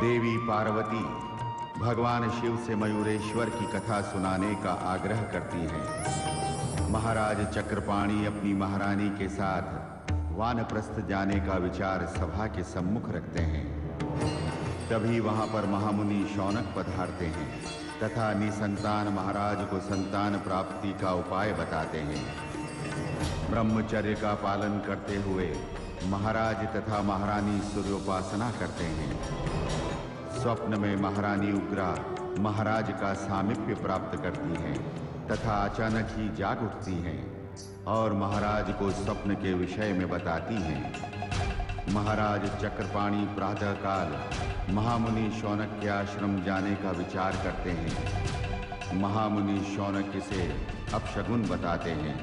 देवी पार्वती भगवान शिव से मयूरेश्वर की कथा सुनाने का आग्रह करती हैं। महाराज चक्रपाणि अपनी महारानी के साथ वानप्रस्थ जाने का विचार सभा के सम्मुख रखते हैं। तभी वहां पर महामुनि शौनक पधारते हैं तथा निसंतान महाराज को संतान प्राप्ति का उपाय बताते हैं। ब्रह्मचर्य का पालन करते हुए महाराज तथा महारानी सूर्योपासना करते हैं। स्वप्न में महारानी उग्रा महाराज का सामीप्य प्राप्त करती हैं तथा अचानक ही जाग उठती हैं और महाराज को स्वप्न के विषय में बताती हैं। महाराज चक्रपाणि प्रातःकाल महामुनि शौनक के आश्रम जाने का विचार करते हैं। महामुनि शौनक से अपशगुन बताते हैं।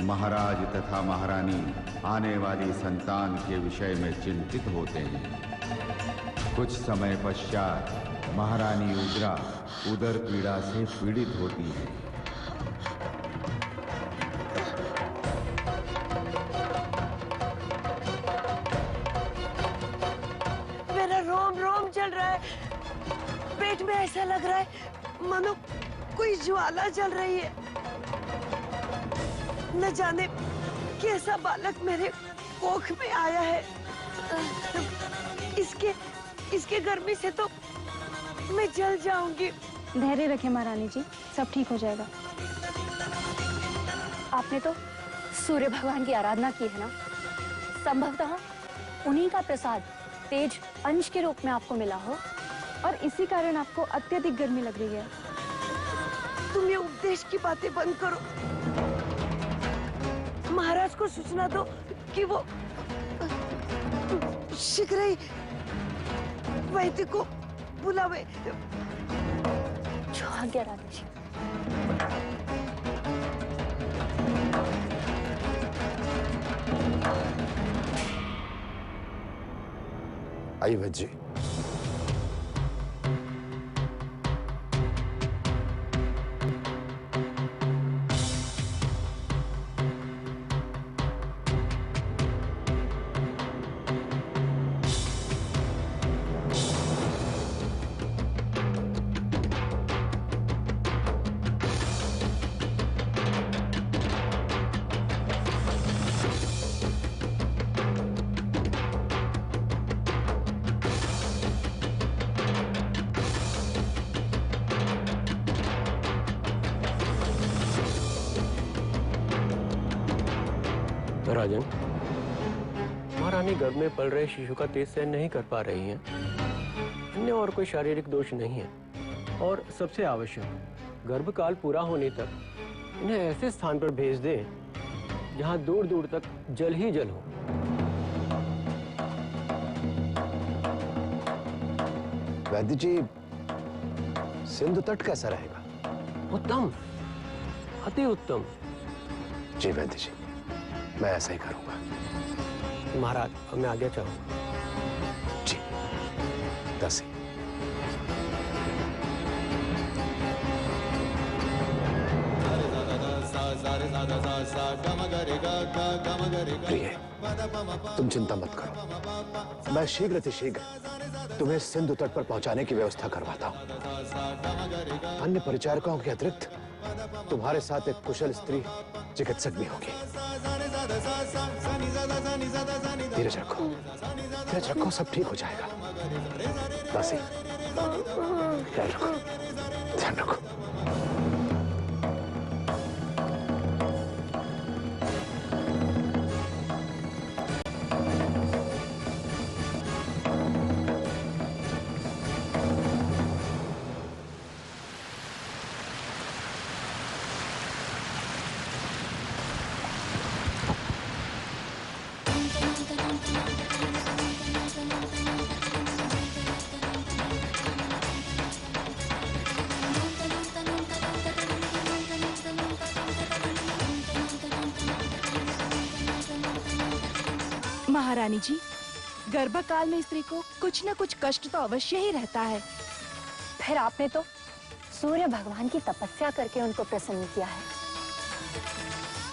महाराज तथा महारानी आने वाली संतान के विषय में चिंतित होते हैं। कुछ समय पश्चात महारानी उग्रा उदर पीड़ा से पीड़ित होती है। मेरा रोम रोम चल रहा है, पेट में ऐसा लग रहा है मानो कोई ज्वाला जल रही है। न जाने कैसा बालक मेरे कोख में आया है। इसके गर्मी से तो मैं जल जाऊंगी। धैर्य रखें महारानी जी, सब ठीक हो जाएगा। आपने तो सूर्य भगवान की आराधना की है ना, संभवतः उन्हीं का प्रसाद तेज अंश के रूप में आपको मिला हो और इसी कारण आपको अत्यधिक गर्मी लग रही है। तुम ये उपदेश की बातें बंद करो। महाराज को सूचना दो कि वो शीघ्र ही वैद्य को बुलावे। जो आज्ञा रानी जी। आइए वैद्य जी। राजन, महारानी गर्भ में पल रहे शिशु का तेज सहन नहीं कर पा रही हैं। अन्य और कोई शारीरिक दोष नहीं है और सबसे आवश्यक गर्भकाल पूरा होने तक इन्हें ऐसे स्थान पर भेज दें जहां दूर दूर तक जल ही जल हो। वैद्य जी, सिंधु तट कैसा रहेगा? उत्तम, अति उत्तम। जी वैद्य जी, मैं ऐसा ही करूंगा। महाराज, अब मैं आज्ञा चाहूंगा। जी, दसी। प्रिय, तुम चिंता मत करो, मैं शीघ्र तुम्हें सिंधु तट पर पहुंचाने की व्यवस्था करवाता हूं। अन्य परिचारकों के अतिरिक्त तुम्हारे साथ एक कुशल स्त्री चिकित्सक भी होगी। धीरज रखो, सब ठीक हो जाएगा। दासी, ख्याल रखो, ध्यान रखो। महारानी जी, गर्भकाल में स्त्री को कुछ न कुछ कष्ट तो अवश्य ही रहता है। फिर आपने तो सूर्य भगवान की तपस्या करके उनको प्रसन्न किया है।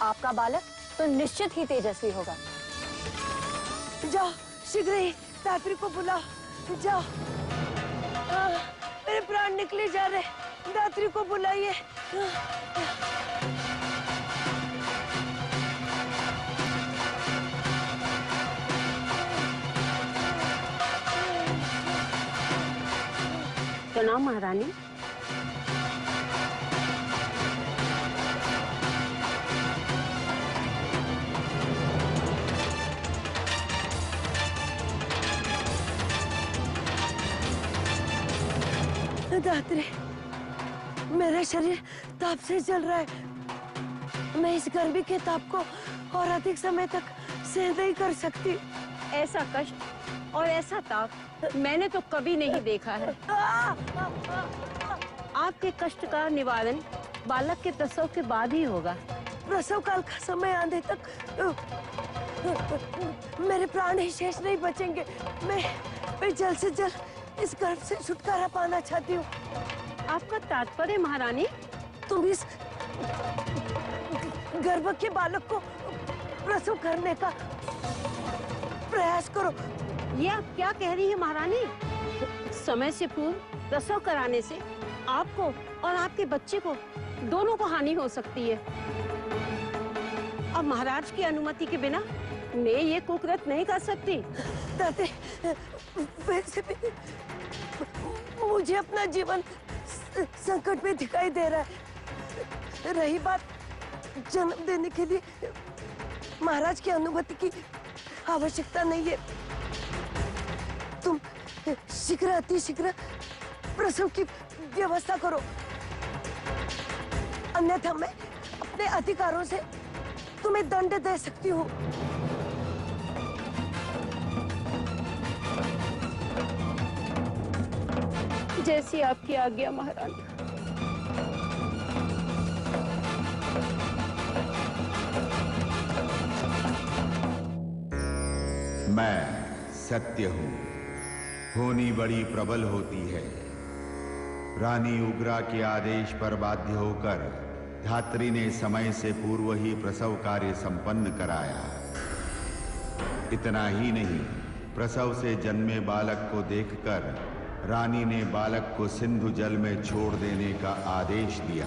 आपका बालक तो निश्चित ही तेजस्वी होगा। जाओ, शीघ्र ही दात्री को बुलाओ। जाओ। मेरे प्राण निकले जा रहे, दात्री को बुलाइए। प्रणाम महारानी। दात्री, मेरा शरीर ताप से जल रहा है। मैं इस गर्मी के ताप को और अधिक समय तक सहन नहीं कर सकती। ऐसा कष्ट और ऐसा ताप मैंने तो कभी नहीं देखा है। आपके कष्ट का निवारण बालक के प्रसव के बाद ही होगा। प्रसव काल का समय आने तक मेरे प्राण ही शेष नहीं बचेंगे। मैं जल्द से जल्द इस गर्भ से छुटकारा पाना चाहती हूँ। आपका तात्पर्य महारानी? तुम इस गर्भ के बालक को प्रसव करने का प्रयास करो। ये आप क्या कह रही हैं महारानी? समय से पूर्व प्रसव कराने से आपको और आपके बच्चे को दोनों को हानि हो सकती है। अब महाराज की अनुमति के बिना मैं ये कुकृत नहीं कर सकती। दादी, वैसे भी मुझे अपना जीवन संकट में दिखाई दे रहा है। रही बात जन्म देने के लिए महाराज की अनुमति की आवश्यकता नहीं है। तुम शीघ्र अतिशीघ्र प्रसव की व्यवस्था करो, अन्यथा मैं अपने अधिकारों से तुम्हें दंड दे सकती हूँ। जैसी आपकी आज्ञा महारानी। मैं सत्य हूँ, होनी बड़ी प्रबल होती है। रानी उग्रा के आदेश पर बाध्य होकर धात्री ने समय से पूर्व ही प्रसव कार्य संपन्न कराया। इतना ही नहीं, प्रसव से जन्मे बालक को देखकर रानी ने बालक को सिंधु जल में छोड़ देने का आदेश दिया।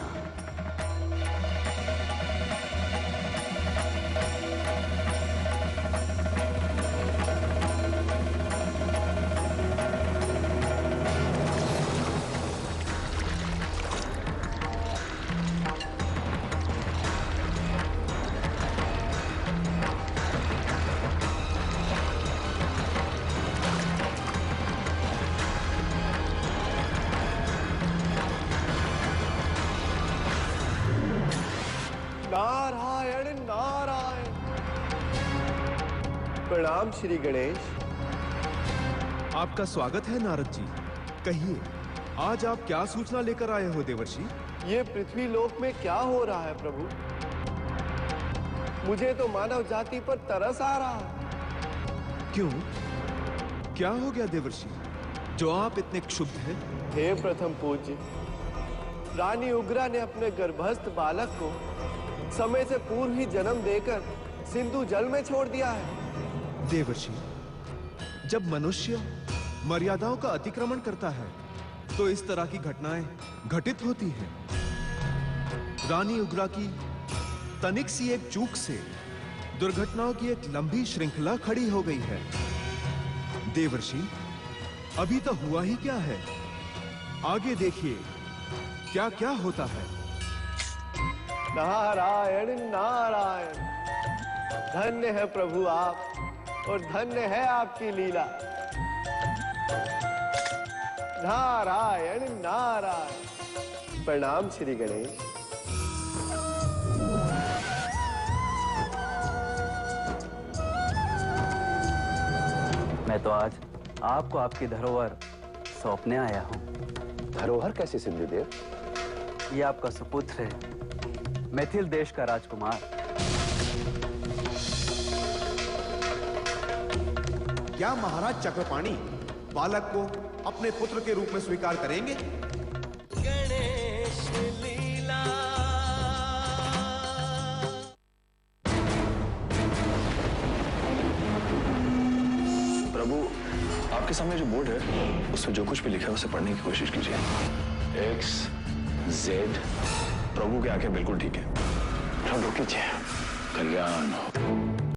नारायण नारायण। प्रणाम श्री गणेश। आपका स्वागत है नारद जी। कहिए, आज आप क्या सूचना लेकर आए हो देवर्षि? ये पृथ्वी लोक में क्या हो रहा है प्रभु? मुझे तो मानव जाति पर तरस आ रहा है। क्यों? क्या हो गया देवर्षि, जो आप इतने क्षुब्ध हैं? हे प्रथम पूज्य, रानी उग्रा ने अपने गर्भस्थ बालक को समय से पूर्व ही जन्म देकर सिंधु जल में छोड़ दिया है। देवर्षि, जब मनुष्य मर्यादाओं का अतिक्रमण करता है तो इस तरह की घटनाएं घटित होती हैं। रानी उग्रा की तनिक सी एक चूक से दुर्घटनाओं की एक लंबी श्रृंखला खड़ी हो गई है। देवर्षि, अभी तो हुआ ही क्या है, आगे देखिए क्या क्या होता है। नारायण नारायण। धन्य है प्रभु आप, और धन्य है आपकी लीला। नारायण नारायण। प्रणाम श्री गणेश। मैं तो आज आपको आपकी धरोहर सौंपने आया हूँ। धरोहर कैसे सिंधुदेव? ये आपका सुपुत्र है, मैथिल देश का राजकुमार। क्या महाराज चक्रपाणी बालक को अपने पुत्र के रूप में स्वीकार करेंगे? गणेश लीला। प्रभु, आपके सामने जो बोर्ड है उसमें जो कुछ भी लिखा है उसे पढ़ने की कोशिश कीजिए। एक्स, जेड, प्रभु की आंखें बिल्कुल ठीक है। प्रभु कीजिए, कल्याण हो।